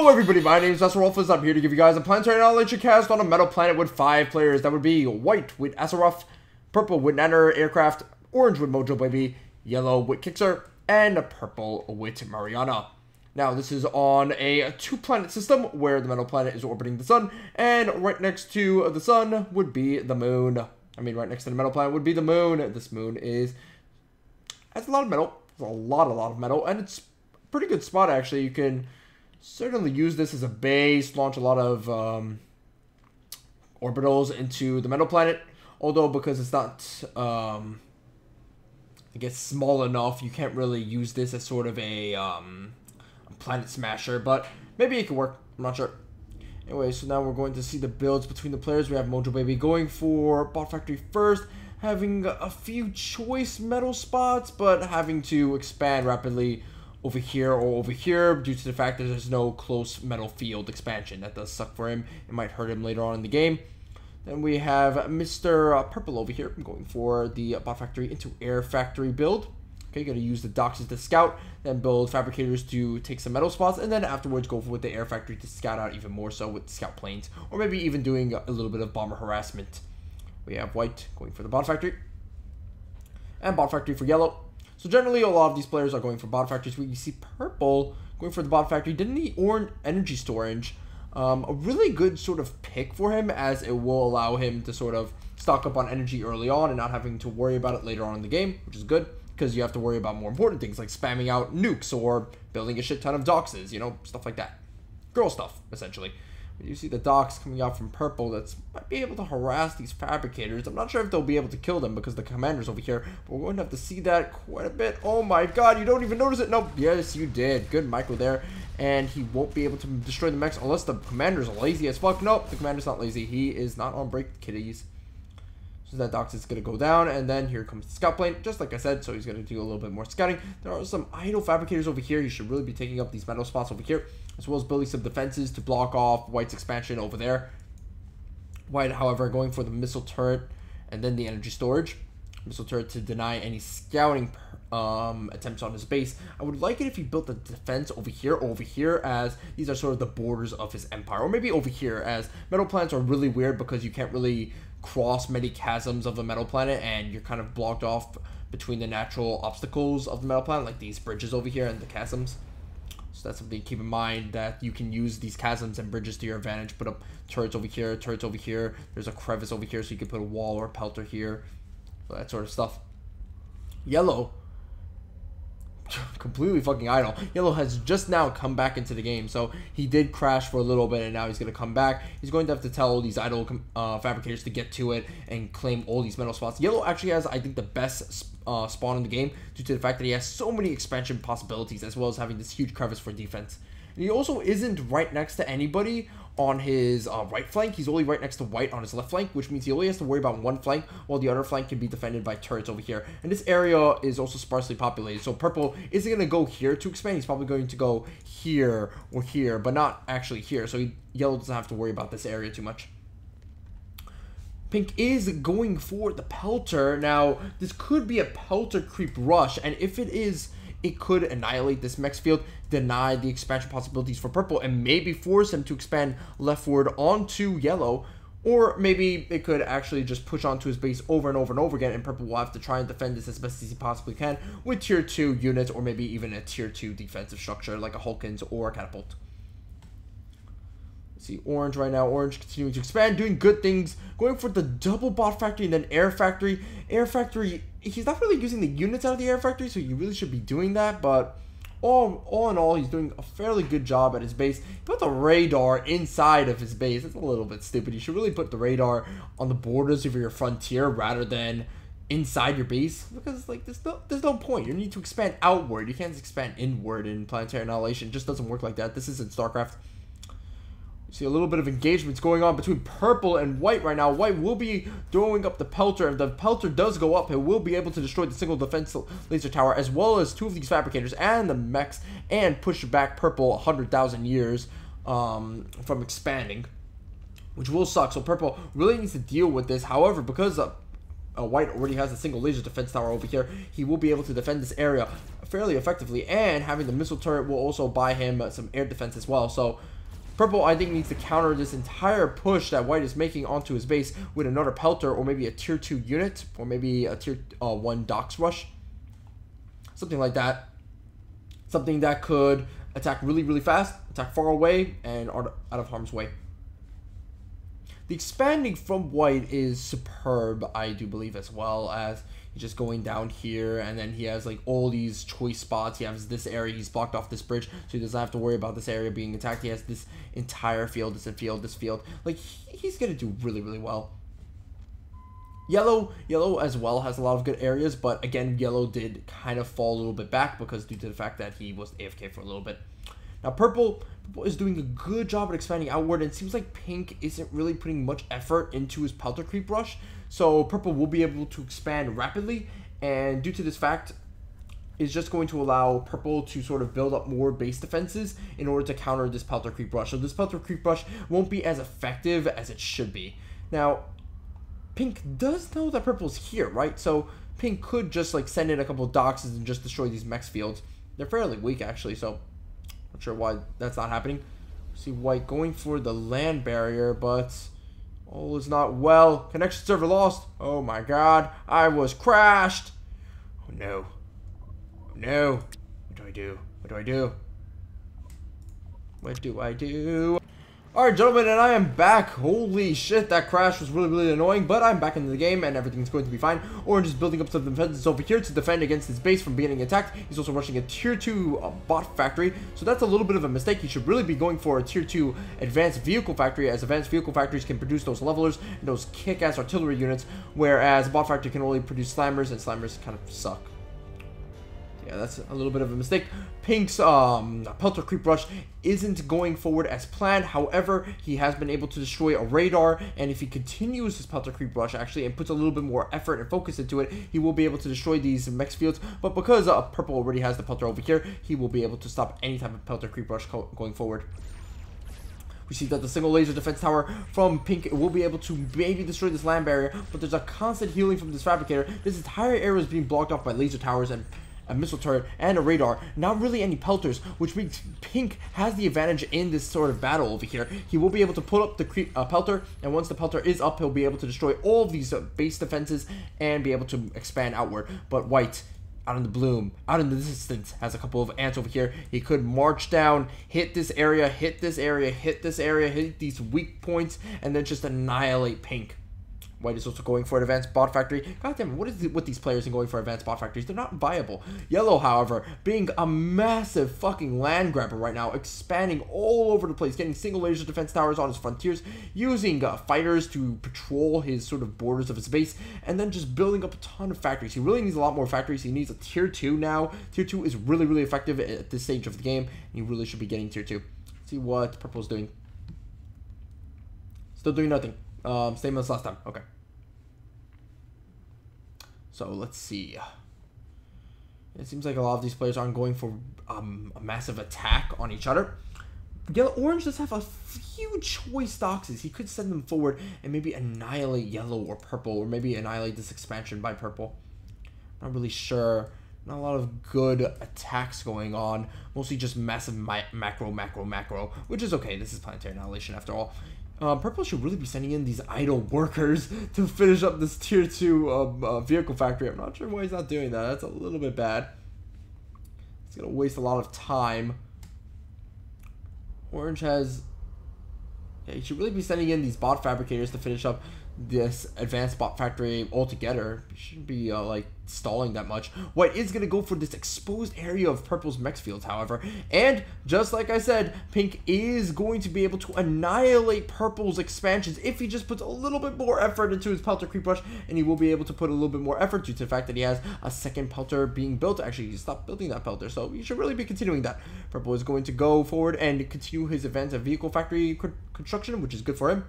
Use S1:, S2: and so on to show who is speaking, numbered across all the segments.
S1: Hello everybody, my name is Masterofroflness. I'm here to give you guys a Planetary Annihilation cast on a metal planet with 5 players. That would be white with Asaroth, purple with Nanner Aircraft, orange with Mojo Baby, yellow with Kixer, and purple with Mariana. Now this is on a 2-planet system where the metal planet is orbiting the sun, and right next to the sun would be the moon. Right next to the metal planet would be the moon. This moon has a lot of metal. There's a lot of metal, and it's a pretty good spot actually. You can certainly use this as a base, launch a lot of orbitals into the metal planet. Although because it's not, I guess, small enough, you can't really use this as sort of a planet smasher. But maybe it could work. I'm not sure. Anyway, so now we're going to see the builds between the players. We have Mojo Baby going for Bot Factory first, having a few choice metal spots, but having to expand rapidly over here or over here due to the fact that there's no close metal field expansion. That does suck for him. It might hurt him later on in the game. Then we have Mr. Purple over here going for the Bot Factory into Air Factory build. Okay, going to use the docks as the scout, then build fabricators to take some metal spots, and then afterwards go with the Air Factory to scout out even more so with scout planes, or maybe even doing a little bit of bomber harassment. We have white going for the Bot Factory, and Bot Factory for yellow. So generally, a lot of these players are going for Bot Factories. We see purple going for the Bot Factory. Didn't he earn energy storage? A really good sort of pick for him, as it will allow him to sort of stock up on energy early on and not having to worry about it later on in the game, which is good, because you have to worry about more important things like spamming out nukes or building a shit ton of doxes, you know, stuff like that. Girl stuff, essentially. You see the docks coming out from purple that might be able to harass these fabricators. I'm not sure if they'll be able to kill them because the commander's over here, but we're going to have to see that quite a bit. Oh my god, you don't even notice it. Nope, yes you did. Good micro there. And he won't be able to destroy the mechs unless the commander's lazy as fuck. Nope, the commander's not lazy. He is not on break, kiddies. So that docks is going to go down, and then here comes the scout plane, just like I said, so he's going to do a little bit more scouting. There are some idle fabricators over here. You should really be taking up these metal spots over here, as well as building some defenses to block off white's expansion over there. White, however, going for the missile turret and then the energy storage. Missile turret to deny any scouting attempts on his base. I would like it if he built the defense over here or over here, as these are sort of the borders of his empire, or maybe over here, as metal planets are really weird because you can't really cross many chasms of the metal planet, and you're kind of blocked off between the natural obstacles of the metal planet, like these bridges over here and the chasms. So that's something to keep in mind, that you can use these chasms and bridges to your advantage. Put up turrets over here, turrets over here. There's a crevice over here, so you can put a wall or a pelter here. So that sort of stuff. Yellow, completely fucking idle. Yellow has just now come back into the game, so he did crash for a little bit, and now he's going to come back. He's going to have to tell all these idle fabricators to get to it and claim all these metal spots. Yellow actually has, I think, the best spawn in the game due to the fact that he has so many expansion possibilities, as well as having this huge crevice for defense. And he also isn't right next to anybody on his right flank. He's only right next to white on his left flank, which means he only has to worry about one flank, while the other flank can be defended by turrets over here. And this area is also sparsely populated, so purple isn't going to go here to expand. He's probably going to go here or here, but not actually here, so yellow doesn't have to worry about this area too much. Pink is going for the pelter. Now, this could be a pelter creep rush, and if it is, it could annihilate this mech field, deny the expansion possibilities for purple, and maybe force him to expand leftward onto yellow. Or maybe it could actually just push onto his base over and over and over again, and purple will have to try and defend this as best as he possibly can with tier 2 units, or maybe even a tier 2 defensive structure like a Hulkins or a catapult. See orange right now. Orange continuing to expand, doing good things, going for the double Bot Factory and then Air Factory. Air Factory, he's not really using the units out of the Air Factory, so you really should be doing that, but all in all, he's doing a fairly good job at his base. He put the radar inside of his base. It's a little bit stupid. You should really put the radar on the borders of your frontier rather than inside your base, because like there's no point. You need to expand outward. You can't expand inward in Planetary Annihilation. It just doesn't work like that. This isn't StarCraft. See a little bit of engagements going on between purple and white right now. White will be throwing up the pelter. If the pelter does go up, it will be able to destroy the single defense laser tower, as well as 2 of these fabricators and the mechs, and push back purple 100,000 years from expanding, which will suck. So purple really needs to deal with this. However, because white already has a single laser defense tower over here, he will be able to defend this area fairly effectively, and having the missile turret will also buy him some air defense as well. So purple, I think, needs to counter this entire push that white is making onto his base with another pelter, or maybe a tier 2 unit, or maybe a tier 1 docks rush. Something like that. Something that could attack really, really fast, attack far away, and out of harm's way. The expanding from white is superb, I do believe, as well, as he's just going down here, and then he has like all these choice spots. He has this area, he's blocked off this bridge, so he doesn't have to worry about this area being attacked. He has this entire field, this field. Like, he's gonna do really, really well. Yellow as well has a lot of good areas, but again, yellow did kind of fall a little bit back because due to the fact that he was AFK for a little bit. Now purple is doing a good job at expanding outward, and it seems like pink isn't really putting much effort into his pelter creep rush. So purple will be able to expand rapidly, and due to this fact, is just going to allow purple to sort of build up more base defenses in order to counter this pelter creep rush. So this pelter creep rush won't be as effective as it should be. Now, pink does know that purple's here, right? So pink could just like send in a couple of docks and just destroy these mech fields. They're fairly weak actually, so not sure why that's not happening. See white going for the land barrier, but all is not well. Connection server lost. Oh my god, I was crashed. Oh no. Oh no. What do I do? What do I do? What do I do? Alright, gentlemen, and I am back. Holy shit, that crash was really, really annoying, but I'm back into the game, and everything's going to be fine. Orange is building up some defenses over here to defend against his base from getting attacked. He's also rushing a tier 2 bot factory, so that's a little bit of a mistake. He should really be going for a tier 2 advanced vehicle factory, as advanced vehicle factories can produce those levelers and those kick-ass artillery units, whereas a bot factory can only produce slammers, and slammers kind of suck. Yeah, that's a little bit of a mistake. Pink's pelter creep rush isn't going forward as planned. However, he has been able to destroy a radar, and if he continues his pelter creep rush actually and puts a little bit more effort and focus into it, he will be able to destroy these mech fields. But because purple already has the pelter over here, he will be able to stop any type of pelter creep rush going forward. We see that the single laser defense tower from pink will be able to maybe destroy this land barrier, but there's a constant healing from this fabricator. This entire area is being blocked off by laser towers and a missile turret and a radar, not really any pelters, which means pink has the advantage in this sort of battle over here. He will be able to put up the pelter, and once the pelter is up, he'll be able to destroy all of these base defenses and be able to expand outward. But white, out in the bloom, out in the distance, has a couple of ants over here. He could march down, hit this area, hit this area, hit this area, hit these weak points, and then just annihilate pink. White is also going for an advanced bot factory. God damn it, what is it with these players and going for advanced bot factories? They're not viable. Yellow, however, being a massive fucking land grabber right now, expanding all over the place, getting single laser defense towers on his frontiers, using fighters to patrol his sort of borders of his base, and then just building up a ton of factories. He really needs a lot more factories. He needs a tier 2 now. Tier 2 is really, really effective at this stage of the game, and he really should be getting tier 2. Let's see what purple's doing. Still doing nothing. Same as last time. Okay. So let's see. It seems like a lot of these players aren't going for a massive attack on each other. Orange does have a few choice doxes. He could send them forward and maybe annihilate yellow or purple, or maybe annihilate this expansion by purple. Not really sure. Not a lot of good attacks going on. Mostly just massive macro, which is okay. This is Planetary Annihilation after all. Purple should really be sending in these idle workers to finish up this tier 2 vehicle factory. I'm not sure why he's not doing that. That's a little bit bad. It's going to waste a lot of time. Orange has... Yeah, he should really be sending in these bot fabricators to finish up this advanced bot factory altogether. He shouldn't be like stalling that much. White is going to go for this exposed area of purple's mech fields, however, and just like I said, pink is going to be able to annihilate purple's expansions if he just puts a little bit more effort into his pelter creep rush, and he will be able to put a little bit more effort due to the fact that he has a second pelter being built. Actually, he stopped building that pelter, so he should really be continuing that. Purple is going to go forward and continue his advanced vehicle factory construction, which is good for him.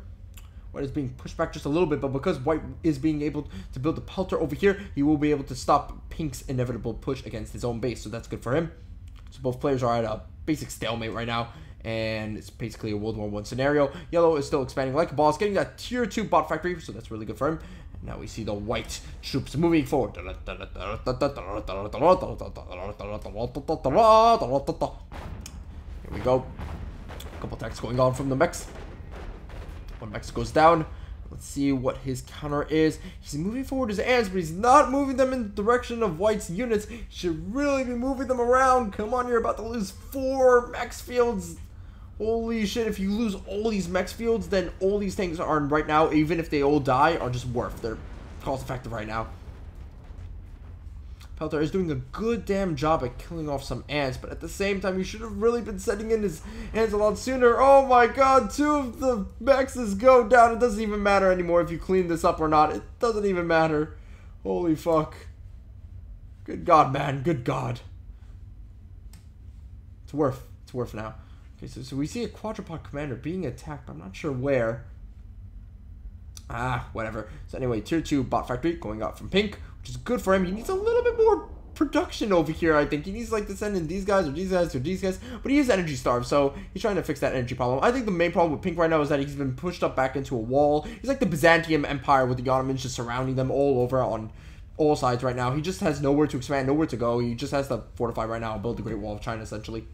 S1: White is being pushed back just a little bit, but because white is being able to build the pelter over here, he will be able to stop pink's inevitable push against his own base, so that's good for him. So both players are at a basic stalemate right now, and it's basically a World War I scenario. Yellow is still expanding like a boss, getting that tier 2 bot factory, so that's really good for him. Now we see the white troops moving forward. Here we go. A couple attacks going on from the mechs. One mech goes down. Let's see what his counter is. He's moving forward his ants, but he's not moving them in the direction of white's units. He should really be moving them around. Come on, you're about to lose 4 mech fields. Holy shit, if you lose all these mech fields, then all these tanks are right now, even if they all die, are just worth. They're cost effective right now. Pelter is doing a good damn job at killing off some ants, but at the same time, he should have really been sending in his ants a lot sooner. Oh my god, 2 of the mexes go down. It doesn't even matter anymore if you clean this up or not. It doesn't even matter. Holy fuck. Good god, man. Good god. It's worth now. Okay, so we see a quadrupod commander being attacked, but I'm not sure where. Whatever. So anyway, tier 2 bot factory going out from pink, which is good for him. He needs a little bit more production over here, I think. He needs like to send in these guys or these guys or these guys, but he is energy starved, so he's trying to fix that energy problem. I think the main problem with pink right now is that he's been pushed up back into a wall. He's like the Byzantium Empire with the Ottomans just surrounding them all over on all sides right now. He just has nowhere to expand, nowhere to go. He just has to fortify right now and build the Great Wall of China, essentially.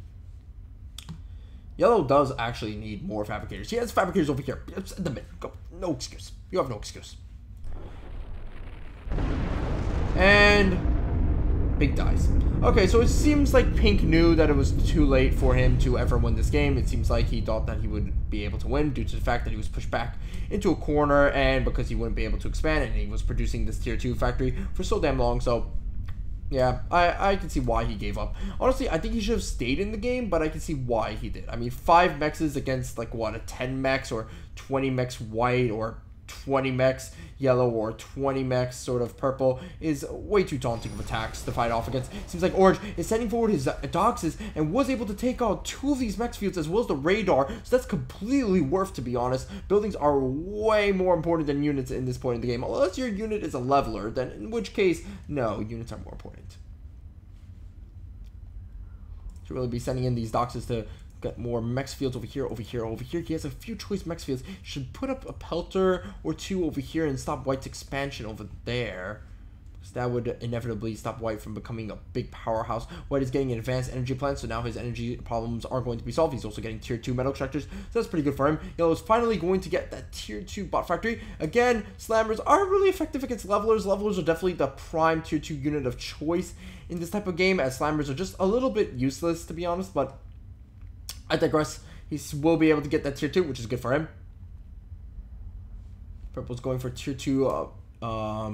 S1: Yellow does actually need more fabricators. He has fabricators over here. It's in the middle. Go. No excuse. You have no excuse. And pink dies. Okay, so it seems like pink knew that it was too late for him to ever win this game. It seems like he thought that he would be able to win due to the fact that he was pushed back into a corner and because he wouldn't be able to expand, and he was producing this tier 2 factory for so damn long. So yeah, I can see why he gave up. Honestly, I think he should have stayed in the game, but I can see why he did. I mean, 5 mexes against, like, what, a 10 mex or 20 mex white or 20 mex yellow or 20 mex sort of purple is way too daunting of attacks to fight off against. Seems like orange is sending forward his doxes and was able to take out 2 of these mex fields as well as the radar, so that's completely worth, to be honest. Buildings are way more important than units in this point in the game, unless your unit is a leveler, then in which case, no, units are more important. Should really be sending in these doxes to get more mech fields over here, over here, over here. He has a few choice mech fields. Should put up a pelter or 2 over here and stop white's expansion over there, because that would inevitably stop white from becoming a big powerhouse. White is getting an advanced energy plant, so now his energy problems are going to be solved. He's also getting tier 2 metal extractors, so that's pretty good for him. Yellow is finally going to get that tier 2 bot factory. Again, slammers are really effective against levelers. Levelers are definitely the prime tier 2 unit of choice in this type of game, as slammers are just a little bit useless, to be honest, but I digress. He will be able to get that tier 2, which is good for him. Purple's going for tier 2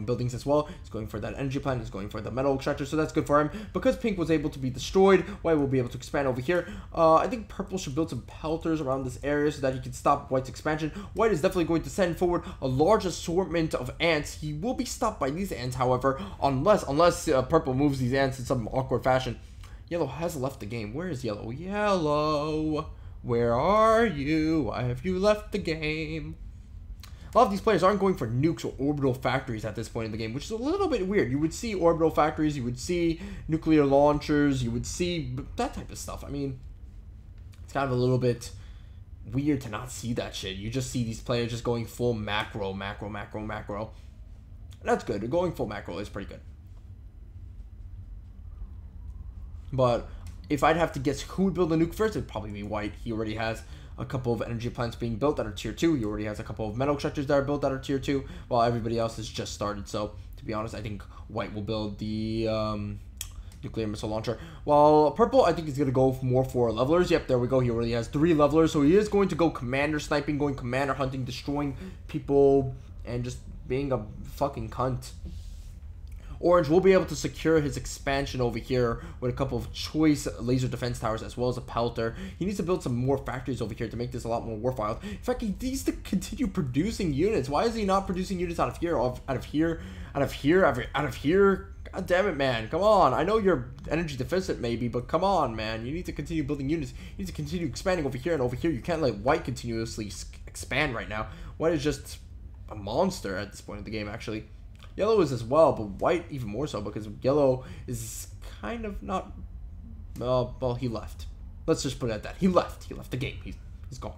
S1: buildings as well. He's going for that energy plant. He's going for the metal extractor, so that's good for him. Because pink was able to be destroyed, white will be able to expand over here. I think purple should build some pelters around this area so that he can stop white's expansion. White is definitely going to send forward a large assortment of ants. He will be stopped by these ants, however, unless purple moves these ants in some awkward fashion. Yellow has left the game. Where is yellow? Yellow, where are you? Why have you left the game? A lot of these players aren't going for nukes or orbital factories at this point in the game, which is a little bit weird. You would see orbital factories, you would see nuclear launchers, you would see that type of stuff. I mean, it's kind of a little bit weird to not see that shit. You just see these players just going full macro. That's good. Going full macro is pretty good. But if I'd have to guess who would build a nuke first, it'd probably be white. He already has a couple of energy plants being built that are tier 2. He already has a couple of metal extractors that are built that are tier 2, while everybody else has just started. So, to be honest, I think white will build the nuclear missile launcher. While purple, I think he's going to go more for levelers. Yep, there we go. He already has 3 levelers. So he is going to go commander sniping, going commander hunting, destroying people, and just being a fucking cunt. Orange will be able to secure his expansion over here with a couple of choice laser defense towers as well as a pelter. He needs to build some more factories over here to make this a lot more worthwhile. In fact, he needs to continue producing units. Why is he not producing units out of here, out of here? God damn it, man. Come on. I know you're energy deficit maybe, but come on, man. You need to continue building units. You need to continue expanding over here and over here. You can't let white continuously expand right now. White is just a monster at this point in the game, actually. Yellow is as well, but white even more so, because yellow is kind of not... well, he left. Let's just put it at that. He left. He left the game. He's gone.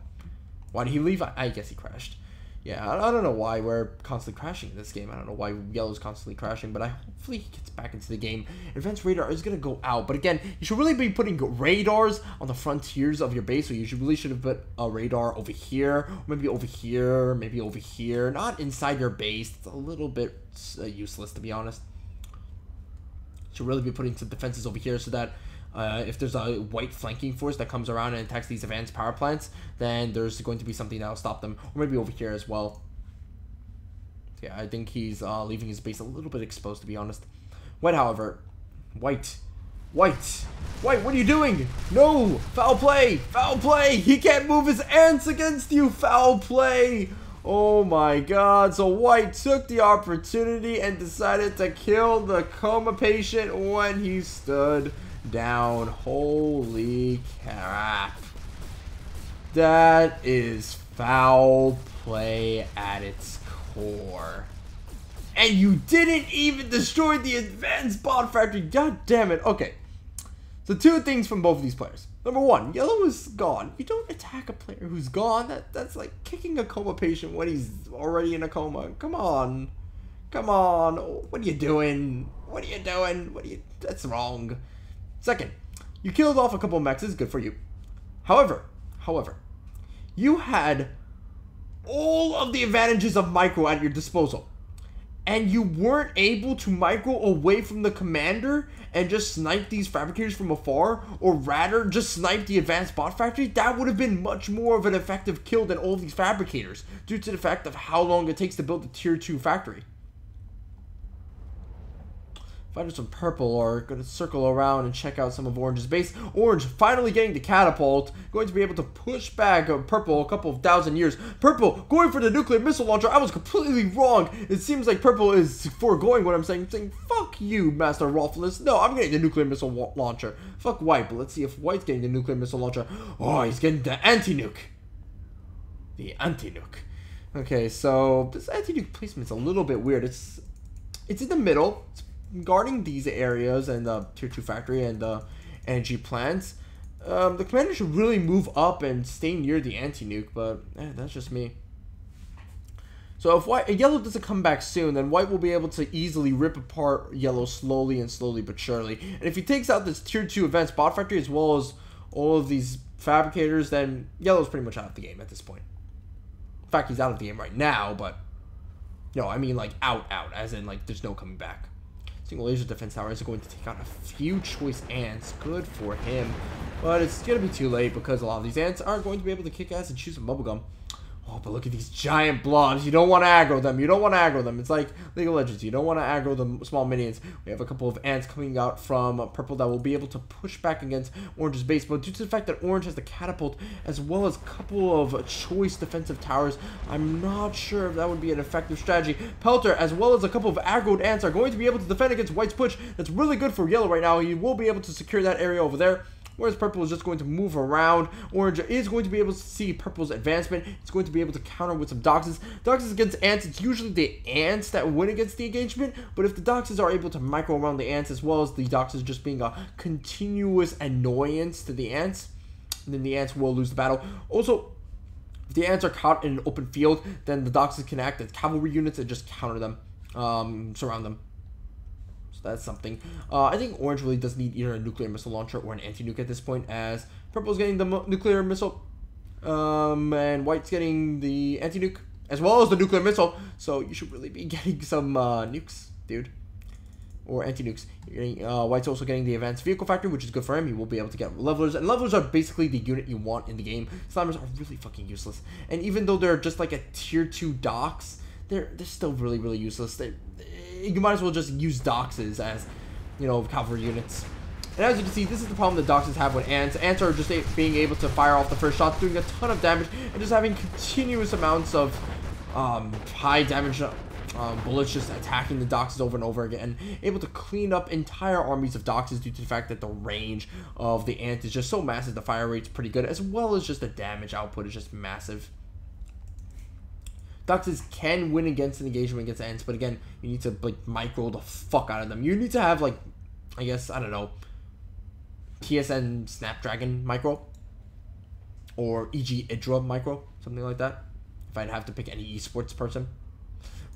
S1: Why did he leave? I guess he crashed. Yeah, I don't know why we're constantly crashing in this game. I don't know why yellow's constantly crashing, but hopefully he gets back into the game. Advanced radar is going to go out, but again, you should really be putting radars on the frontiers of your base, so you really should have put a radar over here, maybe over here, not inside your base. It's a little bit useless, to be honest. You should really be putting some defenses over here so that if there's a white flanking force that comes around and attacks these advanced power plants, then there's going to be something that will stop them. Or maybe over here as well. Yeah, I think he's leaving his base a little bit exposed, to be honest. White, however... White, what are you doing? No! Foul play! Foul play! He can't move his ants against you! Foul play! Oh my god, so White took the opportunity and decided to kill the coma patient when he stood down. Holy crap. That is foul play at its core. And you didn't even destroy the advanced bot factory. God damn it. Okay. So two things from both of these players. Number one, yellow is gone. You don't attack a player who's gone. That's like kicking a coma patient when he's already in a coma. Come on. Come on. What are you doing? What are you doing? That's wrong. Second, you killed off a couple of mexes, good for you. However, you had all of the advantages of micro at your disposal. And you weren't able to micro away from the commander and just snipe these fabricators from afar, or rather just snipe the advanced bot factory. That would have been much more of an effective kill than all of these fabricators, due to the fact of how long it takes to build a tier 2 factory. Fighters from purple are going to circle around and check out some of orange's base. Orange finally getting the catapult, going to be able to push back purple a couple of thousand years. Purple going for the nuclear missile launcher. I was completely wrong. It seems like purple is foregoing what I'm saying, fuck you, Masterofroflness. No, I'm getting the nuclear missile launcher. Fuck White, but let's see if White's getting the nuclear missile launcher. Oh, he's getting the anti-nuke. The anti-nuke. Okay, so this anti-nuke placement's a little bit weird. It's in the middle. It's guarding these areas and the tier 2 factory and the energy plants. The commander should really move up and stay near the anti-nuke, but that's just me. So if yellow doesn't come back soon, then White will be able to easily rip apart yellow slowly but surely. And if he takes out this tier 2 advanced bot factory as well as all of these fabricators, then yellow's pretty much out of the game at this point. In fact, he's out of the game right now, but no, I mean like out, as in like there's no coming back. Single laser defense tower is going to take out a few choice ants. Good for him. But it's going to be too late because a lot of these ants are going to be able to kick ass and shoot some bubblegum. Oh, but look at these giant blobs. You don't want to aggro them. It's like League of Legends. You don't want to aggro the small minions. We have a couple of ants coming out from purple that will be able to push back against orange's base. But due to the fact that orange has the catapult as well as a couple of choice defensive towers, I'm not sure if that would be an effective strategy. Pelter as well as a couple of aggroed ants are going to be able to defend against White's push. That's really good for yellow right now. He will be able to secure that area over there. Whereas purple is just going to move around. Orange is going to be able to see purple's advancement. It's going to be able to counter with some doxes. Doxes against ants, it's usually the ants that win against the engagement. But if the doxes are able to micro around the ants as well as the doxes just being a continuous annoyance to the ants, then the ants will lose the battle. Also, if the ants are caught in an open field, then the doxes can act as cavalry units and just counter them, surround them. So that's something. I think orange really does need either a nuclear missile launcher or an anti-nuke at this point, as purple's getting the nuclear missile, and white's getting the anti-nuke as well as the nuclear missile. So you should really be getting some nukes, dude, or anti-nukes. You're getting, white's also getting the advanced vehicle factory, which is good for him. He will be able to get levelers, and levelers are basically the unit you want in the game. Slammers are really fucking useless, and even though they're just like a tier 2 dox, they're still really useless. You might as well just use doxes as, you know, cavalry units. And as you can see, this is the problem that doxes have with ants. Ants are just being able to fire off the first shot, doing a ton of damage, and just having continuous amounts of high damage bullets just attacking the doxes over and over again, able to clean up entire armies of doxes due to the fact that the range of the ant is just so massive. The fire rate's pretty good, as well as just the damage output is just massive. Doxes can win against an engagement against ants, but again, you need to like micro the fuck out of them. You need to have like, I guess, I don't know, PSN Snapdragon micro, or EG Idra micro, something like that. if I'd have to pick any esports person.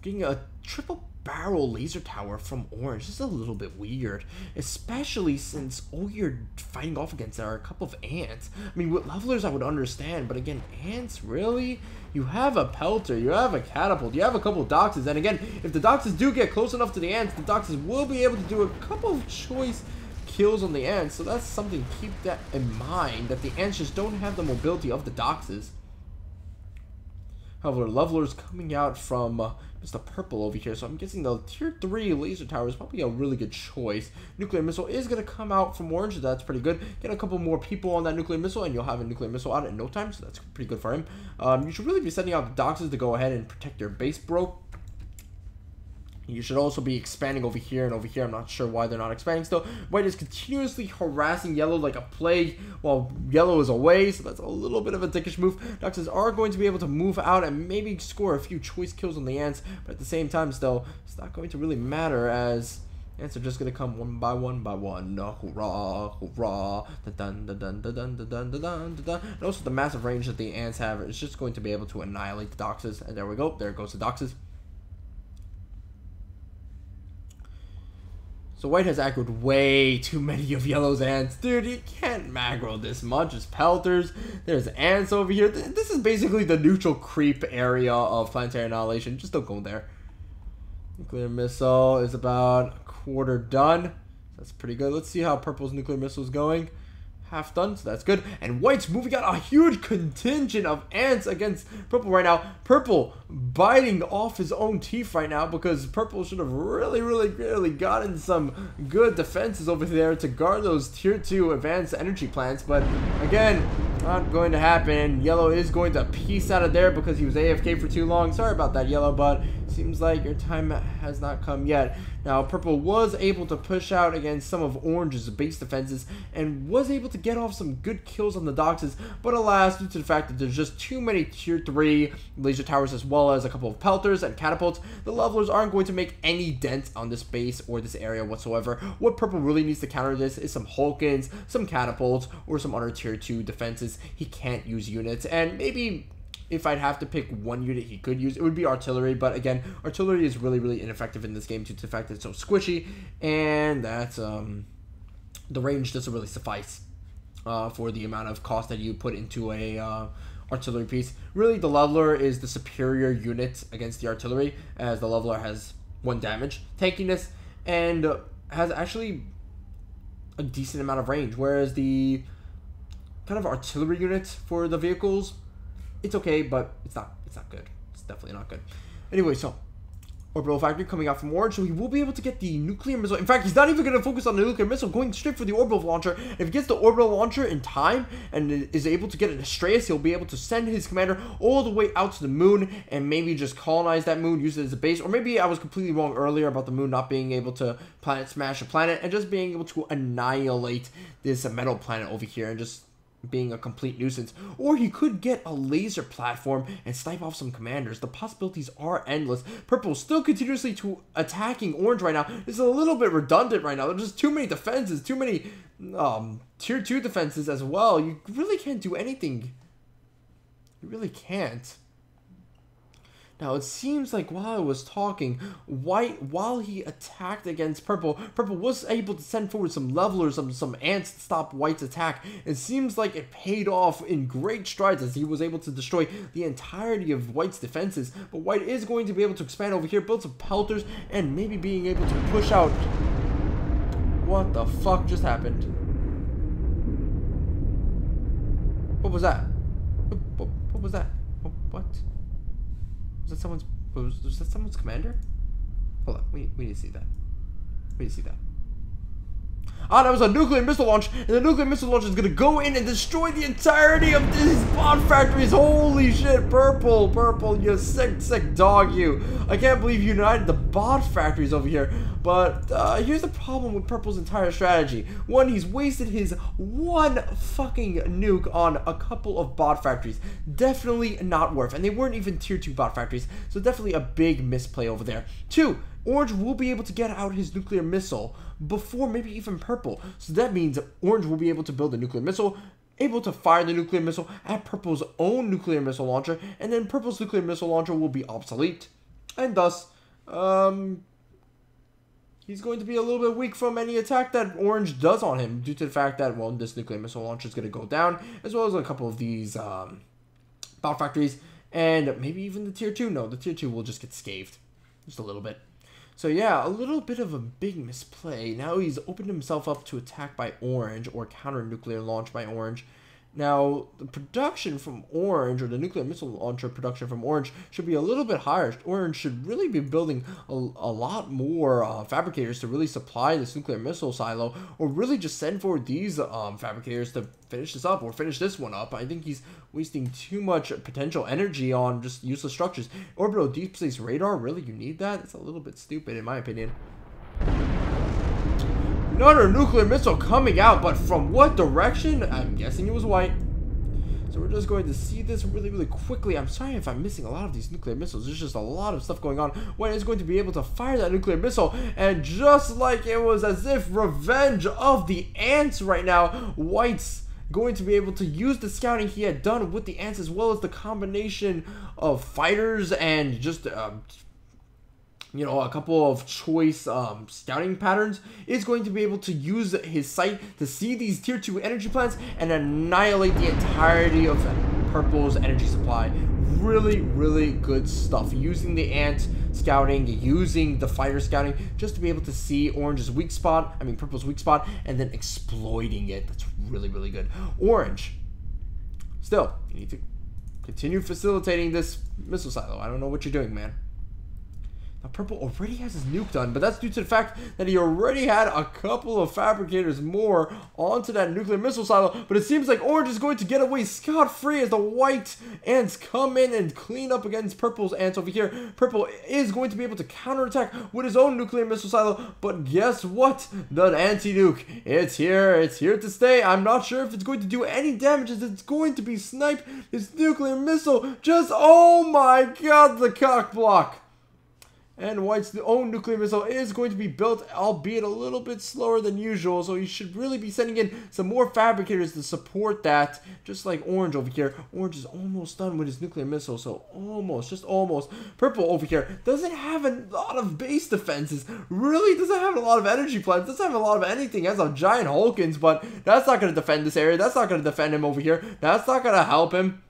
S1: Getting a triple barrel laser tower from orange is a little bit weird, especially since all you're fighting off against are a couple of ants. I mean, with levelers I would understand, but again, ants, really? You have a pelter, you have a catapult, you have a couple of doxes, and again, if the doxes do get close enough to the ants, the doxes will be able to do a couple of choice kills on the ants, so that's something to keep that in mind, that the ants just don't have the mobility of the doxes. However, levelers coming out from Mr. Purple over here, so I'm guessing the tier 3 laser tower is probably a really good choice. Nuclear missile is going to come out from orange, so that's pretty good. Get a couple more people on that nuclear missile, and you'll have a nuclear missile out in no time, so that's pretty good for him. You should really be sending out the doxes to go ahead and protect your base, bro. You should also be expanding over here and over here. I'm not sure why they're not expanding still. White is continuously harassing yellow like a plague while yellow is away, so that's a little bit of a dickish move. Doxes are going to be able to move out and maybe score a few choice kills on the ants, but at the same time still, it's not going to really matter as ants are just going to come one by one by one. Hoorah, hoorah, dun dun dun dun dun dun dun dun dun dun. And also the massive range that the ants have is just going to be able to annihilate the doxes. And there we go. There goes the doxes. So white has aggroed way too many of yellow's ants. Dude, you can't aggro this much. There's pelters, there's ants over here. This is basically the neutral creep area of Planetary Annihilation. Just don't go there. Nuclear missile is about a quarter done. That's pretty good. Let's see how purple's nuclear missile is going. Half done, so that's good. And white's moving out a huge contingent of ants against purple right now. Purple biting off his own teeth right now because purple should have really gotten some good defenses over there to guard those tier 2 advanced energy plants. But again, not going to happen. Yellow is going to piece out of there because he was AFK for too long. Sorry about that, yellow, but seems like your time has not come yet. Now, purple was able to push out against some of orange's base defenses and was able to get off some good kills on the doxes, but alas, due to the fact that there's just too many tier 3 laser towers as well as a couple of pelters and catapults, the levelers aren't going to make any dent on this base or this area whatsoever. What purple really needs to counter this is some Hulkins, some catapults, or some other tier 2 defenses. He can't use units, and maybe if I'd have to pick one unit he could use, it would be artillery. But again, artillery is really ineffective in this game due to the fact that it's so squishy, and that the range doesn't really suffice for the amount of cost that you put into a artillery piece. Really, the leveler is the superior unit against the artillery, as the leveler has 1 damage, tankiness, and has actually a decent amount of range, whereas the kind of artillery unit for the vehicles, it's okay, but it's not good. It's definitely not good. Anyway, so orbital factory coming out from orange, so he will be able to get the nuclear missile. In fact, he's not even going to focus on the nuclear missile, going straight for the orbital launcher. If he gets the orbital launcher in time and is able to get an Astraeus, he'll be able to send his commander all the way out to the moon and maybe just colonize that moon, use it as a base. Or maybe I was completely wrong earlier about the moon not being able to planet smash a planet and just being able to annihilate this metal planet over here and just being a complete nuisance. Or he could get a laser platform and snipe off some commanders. The possibilities are endless. Purple still continuously attacking orange right now. It's a little bit redundant right now. There's just too many defenses, too many tier 2 defenses as well. You really can't do anything. You really can't. Now, it seems like while I was talking, white, while he attacked against purple, purple was able to send forward some levelers, some ants to stop white's attack. It seems like it paid off in great strides as he was able to destroy the entirety of white's defenses. But white is going to be able to expand over here, build some pelters, and maybe being able to push out. What the fuck just happened? What was that? What was that? What? Was that someone's commander? Hold on, we need to see that. We need to see that. Ah, that was a nuclear missile launch, and the nuclear missile launch is gonna go in and destroy the entirety of these bot factories. Holy shit, purple, you sick dog, you. I can't believe you united the bot factories over here. But here's the problem with purple's entire strategy. One, he's wasted his 1 fucking nuke on a couple of bot factories. Definitely not worth, and they weren't even tier 2 bot factories, so definitely a big misplay over there. 2, orange will be able to get out his nuclear missile before maybe even purple. So that means orange will be able to build a nuclear missile, able to fire the nuclear missile at Purple's own nuclear missile launcher, and then Purple's nuclear missile launcher will be obsolete. And thus, he's going to be a little bit weak from any attack that Orange does on him, due to the fact that, well, this nuclear missile launcher is going to go down, as well as a couple of these battle factories, and maybe even the tier 2. No, the tier 2 will just get scathed. Just a little bit. So yeah, a little bit of a big misplay. Now he's opened himself up to attack by Orange, or counter nuclear launch by Orange. Now, the production from Orange, or the nuclear missile launcher production from Orange, should be a little bit higher. Orange should really be building a lot more fabricators to really supply this nuclear missile silo, or really just send forward these fabricators to finish this up, or finish this one up. I think he's wasting too much potential energy on just useless structures. Orbital deep space radar, really? You need that? It's a little bit stupid, in my opinion. Another nuclear missile coming out, but from what direction? I'm guessing it was white. So we're just going to see this really quickly. I'm sorry if I'm missing a lot of these nuclear missiles. There's just a lot of stuff going on. White is going to be able to fire that nuclear missile, and just like it was as if revenge of the ants right now, White's going to be able to use the scouting he had done with the ants, as well as the combination of fighters and just you know, a couple of choice scouting patterns, is going to be able to use his sight to see these tier 2 energy plants and annihilate the entirety of Purple's energy supply. Really good stuff. Using the ant scouting, using the fighter scouting, just to be able to see Orange's weak spot, Purple's weak spot, and then exploiting it. That's really good. Orange, still, you need to continue facilitating this missile silo. I don't know what you're doing, man. Now, Purple already has his nuke done, but that's due to the fact that he already had a couple of fabricators more onto that nuclear missile silo, but it seems like Orange is going to get away scot-free as the white ants come in and clean up against Purple's ants over here. Purple is going to be able to counterattack with his own nuclear missile silo, but guess what? The anti-nuke, it's here to stay. I'm not sure if it's going to do any damage, as it's going to be sniped. This nuclear missile just, oh my god, the cock block. And White's own nuclear missile is going to be built, albeit a little bit slower than usual, so he should really be sending in some more fabricators to support that, just like Orange over here. Orange is almost done with his nuclear missile, so almost, just almost. Purple over here doesn't have a lot of base defenses, really doesn't have a lot of energy plants, doesn't have a lot of anything. Has a giant Hulkins, but that's not going to defend this area, that's not going to defend him over here, that's not going to help him.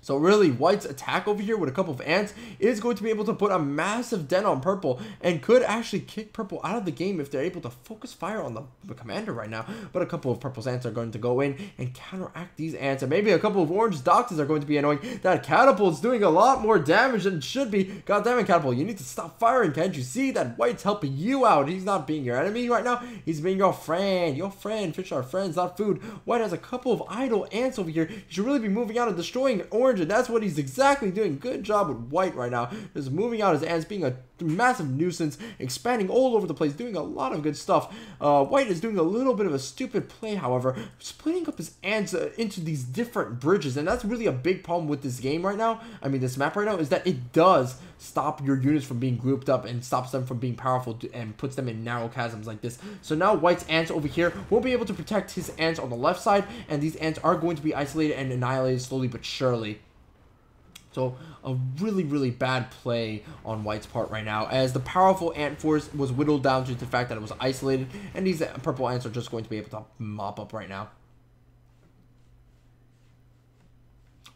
S1: So really, White's attack over here with a couple of ants is going to be able to put a massive dent on Purple, and could actually kick Purple out of the game if they're able to focus fire on the commander right now. But a couple of Purple's ants are going to go in and counteract these ants, and maybe a couple of Orange doctors are going to be annoying. That Catapult's doing a lot more damage than it should be. God damn it, Catapult, you need to stop firing. Can't you see that White's helping you out? He's not being your enemy right now. He's being your friend. Your friend. Fish are friends, not food. White has a couple of idle ants over here. He should really be moving out and destroying Orange, and that's what he's exactly doing. Good job with White right now. Just moving out his ants, being a massive nuisance, expanding all over the place, doing a lot of good stuff. White is doing a little bit of a stupid play, however, splitting up his ants into these different bridges, and that's really a big problem with this game right now. This map right now, is that it does stop your units from being grouped up and stops them from being powerful and puts them in narrow chasms like this. So now White's ants over here won't be able to protect his ants on the left side, and these ants are going to be isolated and annihilated slowly but surely. So a really bad play on White's part right now, as the powerful ant force was whittled down due to the fact that it was isolated, and these purple ants are just going to be able to mop up right now.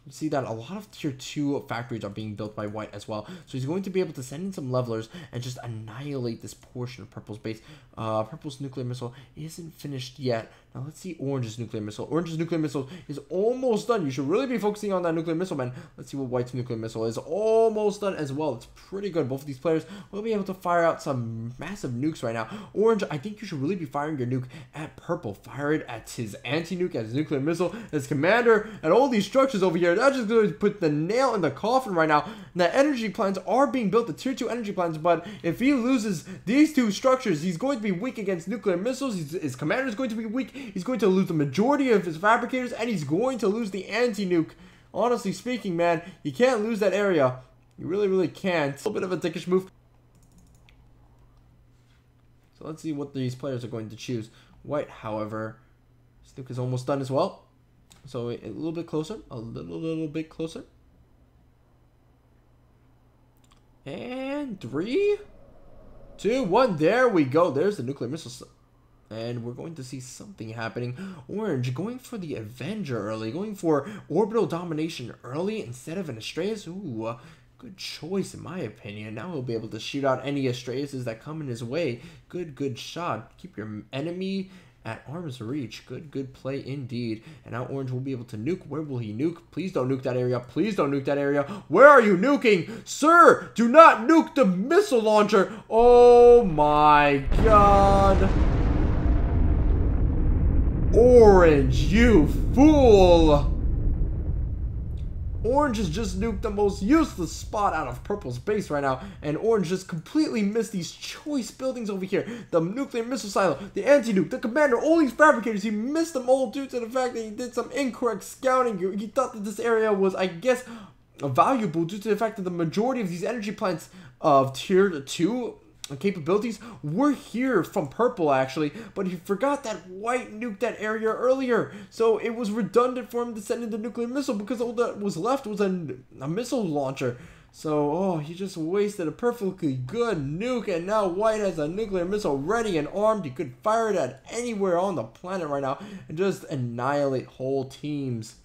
S1: You see that a lot of tier 2 factories are being built by White as well, so he's going to be able to send in some levelers and just annihilate this portion of Purple's base. Purple's nuclear missile isn't finished yet. Now let's see Orange's nuclear missile. Orange's nuclear missile is almost done. You should really be focusing on that nuclear missile, man. Let's see what White's nuclear missile is. Almost done as well. It's pretty good. Both of these players will be able to fire out some massive nukes right now. Orange, I think you should really be firing your nuke at Purple. Fire it at his anti-nuke, at his nuclear missile, his commander, and all these structures over here. That's just going to put the nail in the coffin right now. The energy plants are being built, the tier 2 energy plants, but if he loses these two structures, he's going to be weak against nuclear missiles. His commander is going to be weak. He's going to lose the majority of his fabricators, and he's going to lose the anti-nuke. Honestly speaking, man, you can't lose that area. You really can't. A little bit of a dickish move. So let's see what these players are going to choose. White, however, This nuke is almost done as well. So a little bit closer. A little bit closer. And 3, 2, 1. There we go. There's the nuclear missile. And we're going to see something happening. Orange going for the Avenger early. Going for orbital domination early instead of an Astraeus. Ooh, good choice in my opinion. Now he'll be able to shoot out any Astraeuses that come in his way. Good shot. Keep your enemy at arm's reach. Good play indeed. And now Orange will be able to nuke. Where will he nuke? Please don't nuke that area. Please don't nuke that area. Where are you nuking? Sir, do not nuke the missile launcher. Oh my god. Orange, you fool. Orange has just nuked the most useless spot out of Purple's base right now, and Orange just completely missed these choice buildings over here. The nuclear missile silo, the anti-nuke, the commander, all these fabricators. He missed them all due to the fact that he did some incorrect scouting. He thought that this area was, I guess, valuable due to the fact that the majority of these energy plants of tier 2 capabilities were here from Purple actually, but he forgot that White nuked that area earlier, so it was redundant for him to send in the nuclear missile because all that was left was a missile launcher. So he just wasted a perfectly good nuke, and now White has a nuclear missile ready and armed. He could fire it at anywhere on the planet right now and just annihilate whole teams.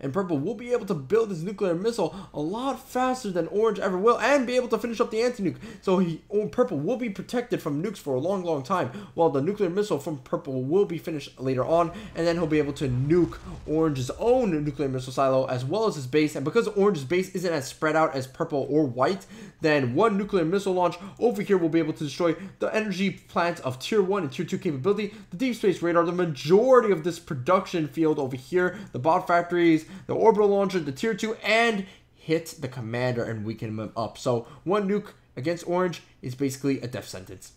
S1: And Purple will be able to build his nuclear missile a lot faster than Orange ever will, and be able to finish up the anti-nuke. So Purple will be protected from nukes for a long time, while the nuclear missile from Purple will be finished later on, and then he'll be able to nuke Orange's own nuclear missile silo as well as his base. And because Orange's base isn't as spread out as Purple or White, then one nuclear missile launch over here will be able to destroy the energy plant of tier 1 and tier 2 capability, the deep space radar, the majority of this production field over here, the bot factories, the orbital launcher, the tier 2, and hit the commander and weaken him up. So one nuke against Orange is basically a death sentence.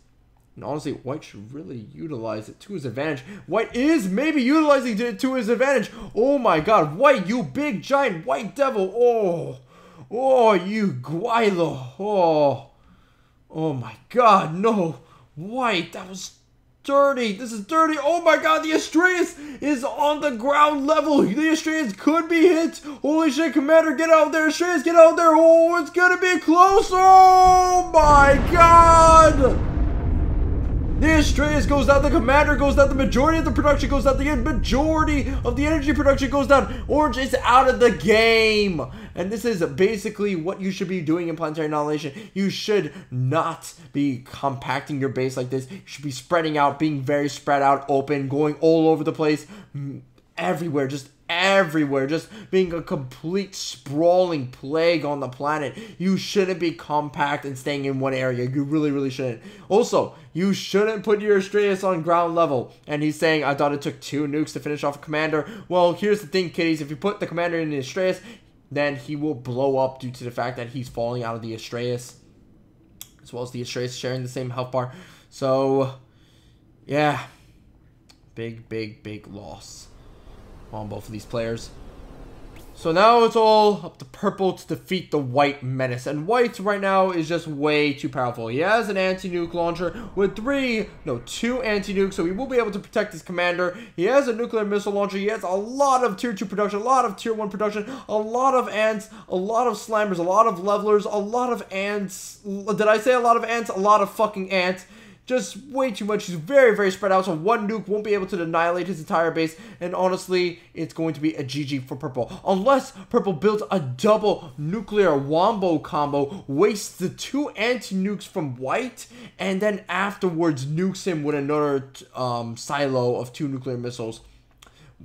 S1: And honestly, White should really utilize it to his advantage. White is maybe utilizing it to his advantage. Oh my god, White, you big giant white devil. Oh, you Guilo. Oh my god, no. White, that was dirty. This is dirty. Oh my god, the Astraeus is on the ground level. The Astraeus could be hit. Holy shit, Commander, get out there. Astraeus, get out there. Oh, it's gonna be close. Oh my god. The Astraeus goes down, the Commander goes down, the majority of the production goes down, the majority of the energy production goes down. Orange is out of the game. And this is basically what you should be doing in Planetary Annihilation. You should not be compacting your base like this. You should be spreading out, being very spread out, open, going all over the place, everywhere, just being a complete sprawling plague on the planet. You shouldn't be compact and staying in one area. You really shouldn't. Also, you shouldn't put your Astraeus on ground level. And he's saying, I thought it took 2 nukes to finish off a commander. Well, here's the thing, kiddies. If you put the commander in the Astraeus, then he will blow up due to the fact that he's falling out of the Astraeus, as well as the Astraeus sharing the same health bar. So yeah, big loss on both of these players. So now it's all up to Purple to defeat the White menace. And White right now is just way too powerful. He has an anti-nuke launcher with 2 anti-nukes, so he will be able to protect his commander. He has a nuclear missile launcher. He has a lot of tier 2 production, a lot of tier 1 production, a lot of ants, a lot of slammers, a lot of levelers, a lot of ants. Did I say a lot of ants? A lot of fucking ants. Just way too much. He's very spread out, so one nuke won't be able to annihilate his entire base. And honestly, it's going to be a GG for Purple. Unless Purple builds a double nuclear wombo combo, wastes the 2 anti-nukes from White, and then afterwards nukes him with another silo of 2 nuclear missiles.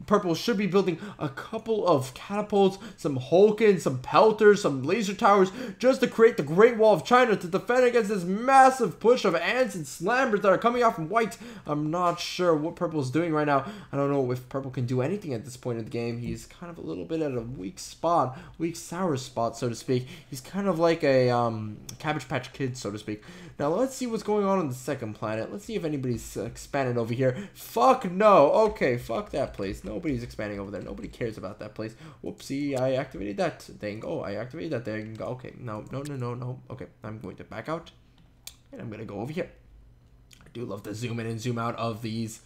S1: Purple should be building a couple of catapults, some Hulkins, some Pelters, some laser towers, just to create the Great Wall of China to defend against this massive push of ants and slammers that are coming out from White. I'm not sure what Purple is doing right now. I don't know if Purple can do anything at this point in the game. He's kind of a little bit at a weak sour spot, so to speak. He's kind of like a Cabbage Patch Kid, so to speak. Now let's see what's going on the second planet. Let's see if anybody's expanded over here. Fuck no. Okay, fuck that place. Nobody's expanding over there. Nobody cares about that place. Whoopsie, I activated that thing. Oh, I activated that thing. Okay, no. Okay, I'm going to back out. And I'm going to go over here. I do love the zoom in and zoom out of these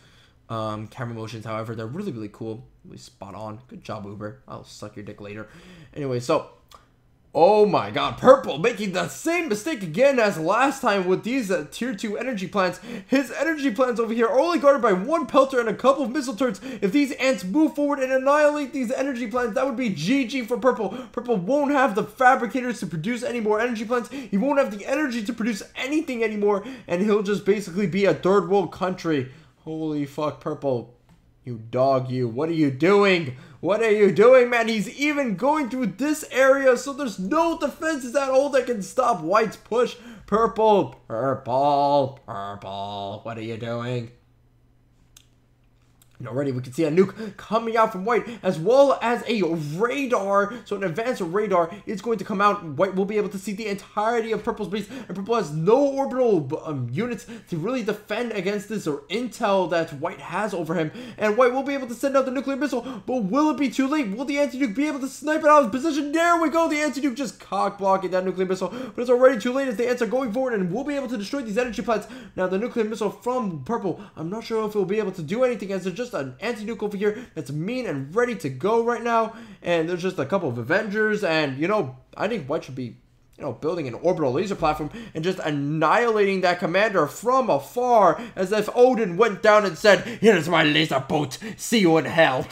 S1: camera motions. However, they're really, really cool. Really spot on. Good job, Uber. I'll suck your dick later. Anyway, so... Oh my god, Purple making the same mistake again as last time with these tier 2 energy plants. His energy plants over here are only guarded by one pelter and a couple of missile turrets. If these ants move forward and annihilate these energy plants, that would be GG for Purple. Purple won't have the fabricators to produce any more energy plants. He won't have the energy to produce anything anymore, and he'll just basically be a third world country. Holy fuck, Purple. You dog, you. What are you doing? What are you doing, man? He's even going through this area, so there's no defenses at all that can stop White's push. Purple, Purple, Purple. What are you doing? And already we can see a nuke coming out from White, as well as a radar. So an advanced radar is going to come out. White will be able to see the entirety of Purple's base, and Purple has no orbital units to really defend against this or intel that White has over him. And White will be able to send out the nuclear missile, but will it be too late? Will the anti-nuke be able to snipe it out of his position? There we go. The anti-nuke just cock blocking that nuclear missile, but it's already too late as the ants are going forward and will be able to destroy these energy plants. Now the nuclear missile from Purple, I'm not sure if it will be able to do anything, as there's just an anti-nuke over here that's mean and ready to go right now, and there's just a couple of Avengers, and you know, I think White should be, you know, building an orbital laser platform and just annihilating that commander from afar, as if Odin went down and said, "Here's my laser boat, see you in hell."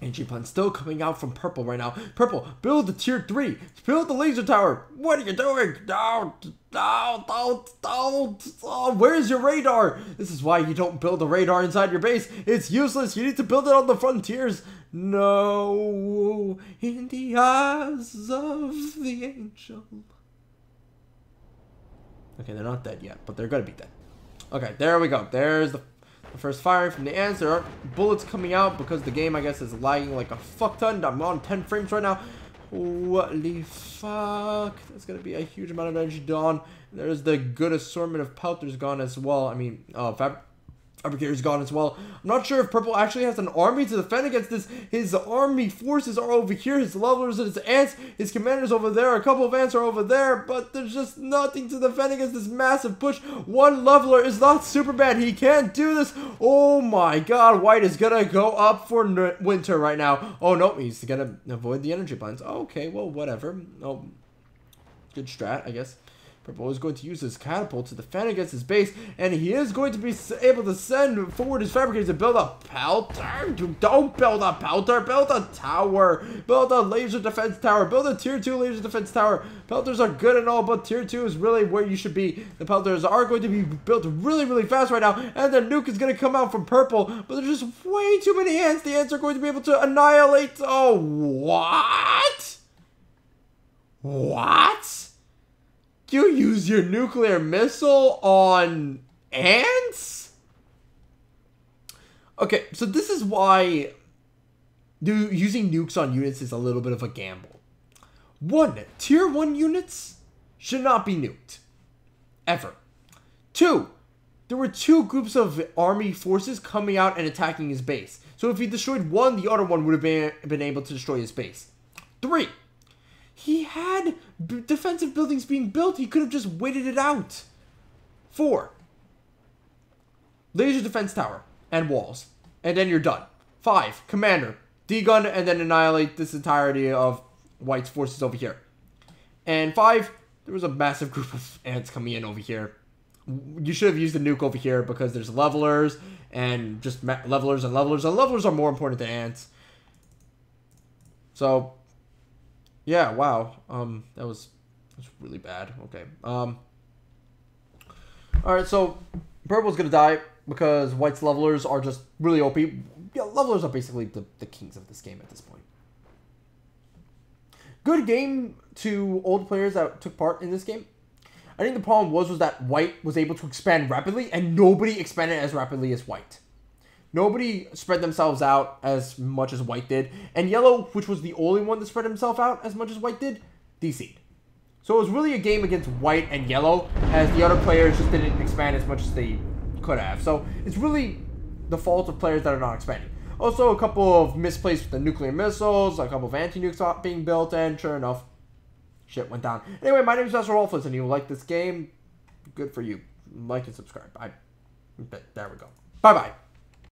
S1: Energy plant still coming out from Purple right now. Purple, build the tier 3. Build the laser tower. What are you doing? Don't. Oh, where's your radar? This is why you don't build a radar inside your base. It's useless. You need to build it on the frontiers. No, in the eyes of the angel. Okay, they're not dead yet, but they're gonna be dead. Okay, there we go. There's the first firing from the ants. There aren't bullets coming out because the game, I guess, is lagging like a fuck ton. I'm on 10 frames right now. What the fuck? That's gonna be a huge amount of energy gone. There's the good assortment of pelters gone as well. I mean, fabricators gone as well. I'm not sure if Purple actually has an army to defend against this. His army forces are over here. His levelers and his ants. His commanders over there. A couple of ants are over there. But there's just nothing to defend against this massive push. One leveler is not Superman. He can't do this. Oh my god. White is gonna go up for winter right now. Oh no, he's gonna avoid the energy plants. Okay, well, whatever. Oh, good strat, I guess. Purple is going to use his catapult to defend against his base, and he is going to be able to send forward his fabricators to build a pelter. Don't build a pelter, build a tower. Build a laser defense tower. Build a tier 2 laser defense tower. Pelters are good and all, but tier 2 is really where you should be. The pelters are going to be built really, really fast right now, and the nuke is going to come out from Purple, but there's just way too many ants. The ants are going to be able to annihilate. Oh, what? What? You use your nuclear missile on ants? Okay, so this is why using nukes on units is a little bit of a gamble. 1, tier 1 units should not be nuked. Ever. 2, there were 2 groups of army forces coming out and attacking his base. So if he destroyed one, the other one would have been able to destroy his base. 3, he had defensive buildings being built. He could have just waited it out. 4, laser defense tower and walls. And then you're done. 5, commander. D-gun and then annihilate this entirety of White's forces over here. And 5, there was a massive group of ants coming in over here. You should have used the nuke over here because there's levelers and just levelers and levelers. And levelers are more important than ants. So... yeah, wow. That was really bad. Okay. Alright, so Purple's gonna die because White's levelers are just really OP. Yeah, levelers are basically the kings of this game at this point. Good game to all the players that took part in this game. I think the problem was that White was able to expand rapidly and nobody expanded as rapidly as White. Nobody spread themselves out as much as White did. And Yellow, which was the only one that spread himself out as much as White did, DC'd. So it was really a game against White and Yellow, as the other players just didn't expand as much as they could have. So it's really the fault of players that are not expanding. Also, a couple of misplays with the nuclear missiles, a couple of anti-nukes being built, and sure enough, shit went down. Anyway, my name is Masterofroflness, and you like this game, good for you. like and subscribe. There we go. Bye-bye.